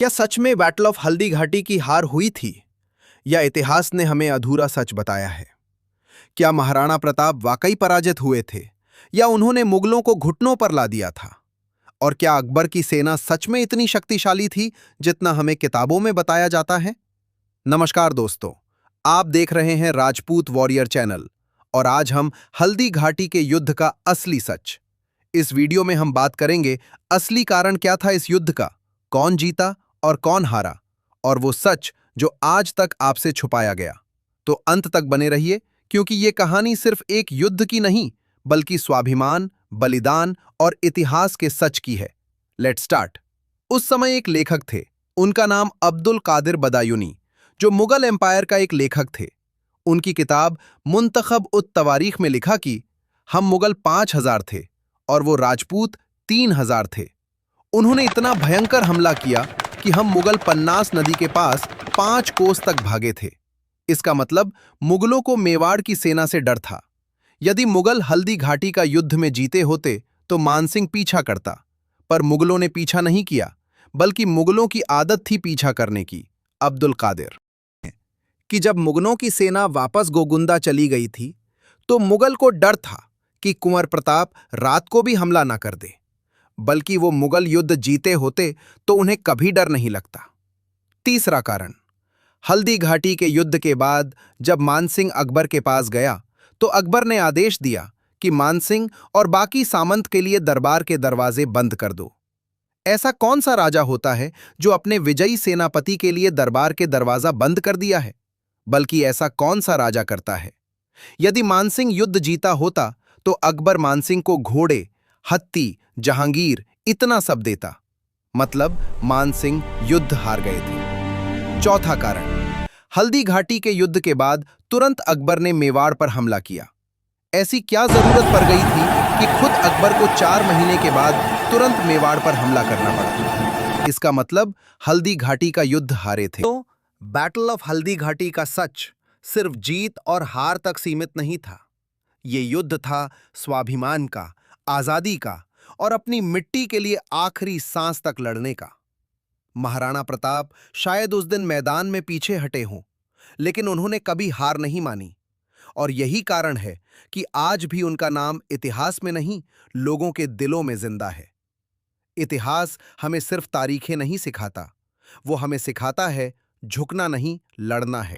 क्या सच में battle of Haldi Ghati की हार हुई थी या इतिहास ने हमें अधूरा सच बताया है? क्या महाराणा प्रताप वाकई पराजित हुए थे या उन्होंने मुगलों को घुटनों पर ला दिया था? और क्या अकबर की सेना सच में इतनी शक्तिशाली थी जितना हमें किताबों में बताया जाता है? नमस्कार दोस्तों, आप देख रहे हैं राजपूत वॉरियर चैनल और आज हम हल्दी घाटी के युद्ध का असली सच। इस वीडियो में हम बात करेंगे असली कारण क्या था इस युद्ध का, कौन जीता और कौन हारा, और वो सच जो आज तक आपसे छुपाया गया। तो अंत तक बने रहिए, क्योंकि ये कहानी सिर्फ एक युद्ध की नहीं बल्कि स्वाभिमान, बलिदान और इतिहास के सच की है। Let's start. उस समय एक लेखक थे, उनका नाम अब्दुल कादिर बदायूनी, जो मुगल एम्पायर का एक लेखक थे। उनकी किताब मुंतखब उत तवारीख में लिखा कि हम मुगल 5,000 थे और वो राजपूत 3,000 थे। उन्होंने इतना भयंकर हमला किया कि हम मुगल पन्नास नदी के पास 5 कोस तक भागे थे। इसका मतलब मुगलों को मेवाड़ की सेना से डर था। यदि मुगल हल्दी घाटी का युद्ध में जीते होते तो मानसिंह पीछा करता, पर मुगलों ने पीछा नहीं किया, बल्कि मुगलों की आदत थी पीछा करने की। अब्दुल कादिर कि जब मुगलों की सेना वापस गोगुंदा चली गई थी तो मुगल को डर था कि कुंवर प्रताप रात को भी हमला ना कर दे, बल्कि वो मुगल युद्ध जीते होते तो उन्हें कभी डर नहीं लगता। तीसरा कारण, हल्दी घाटी के युद्ध के बाद जब मानसिंह अकबर के पास गया तो अकबर ने आदेश दिया कि मानसिंह और बाकी सामंत के लिए दरबार के दरवाजे बंद कर दो। ऐसा कौन सा राजा होता है जो अपने विजयी सेनापति के लिए दरबार के दरवाजा बंद कर दिया है? बल्कि ऐसा कौन सा राजा करता है? यदि मानसिंह युद्ध जीता होता तो अकबर मानसिंह को घोड़े, हत्ती, जहांगीर इतना सब देता। मतलब मानसिंह युद्ध हार गए थे। चौथा कारण, हल्दी घाटी के युद्ध के बाद तुरंत अकबर ने मेवाड़ पर हमला किया। ऐसी क्या जरूरत पड़ गई थी कि खुद अकबर को 4 महीने के बाद तुरंत मेवाड़ पर हमला करना पड़ा? इसका मतलब हल्दी घाटी का युद्ध हारे थे। तो बैटल ऑफ हल्दी घाटी का सच सिर्फ जीत और हार तक सीमित नहीं था। ये युद्ध था स्वाभिमान का, आजादी का और अपनी मिट्टी के लिए आखिरी सांस तक लड़ने का। महाराणा प्रताप शायद उस दिन मैदान में पीछे हटे हों, लेकिन उन्होंने कभी हार नहीं मानी। और यही कारण है कि आज भी उनका नाम इतिहास में नहीं, लोगों के दिलों में जिंदा है। इतिहास हमें सिर्फ तारीखें नहीं सिखाता, वो हमें सिखाता है झुकना नहीं, लड़ना है।